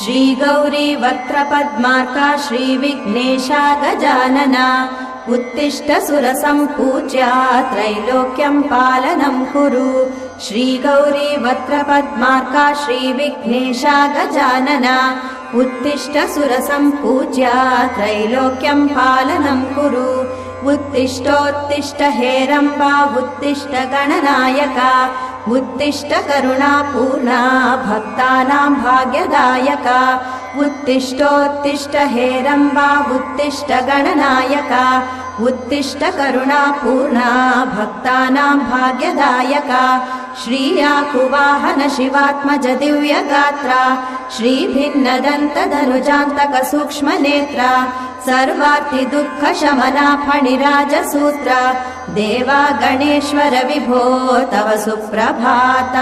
श्रीगौरी वक्त्रपद्मार्का श्रीविघ्नेशा गजानना उत्तिष्ठ सुरसम्पूज्या त्रैलोक्यं पालनं कुरु श्रीगौरी वक्त्रपद्मार्का श्रीविघ्नेशा गजानना उत्तिष्ठ सुरसम्पूज्या त्रैलोक्यं पालनं कुरु उत्तिष्ठोत्तिष्ठ हेरम्बा उत्तिष्ठ गणनायका उत्तिष्ठ करुणापूर्णा भक्तानां भाग्यदायका उत्तिष्ठोत्तिष्ठ हेरम्बा उत्तिष्ठ गणनायका उत्तिष्ठ करुणापूर्णा भक्तानां भाग्यदायका श्रीयाकुवाहन शिवात्मज दिव्यगात्रा श्रीभिन्नदन्तधनुजान्तक सूक्ष्मनेत्रा सर्वार्ति दुःखशमना फणिराजसूत्रा देवा गणेश्वर विभो तव सुप्रभातम्।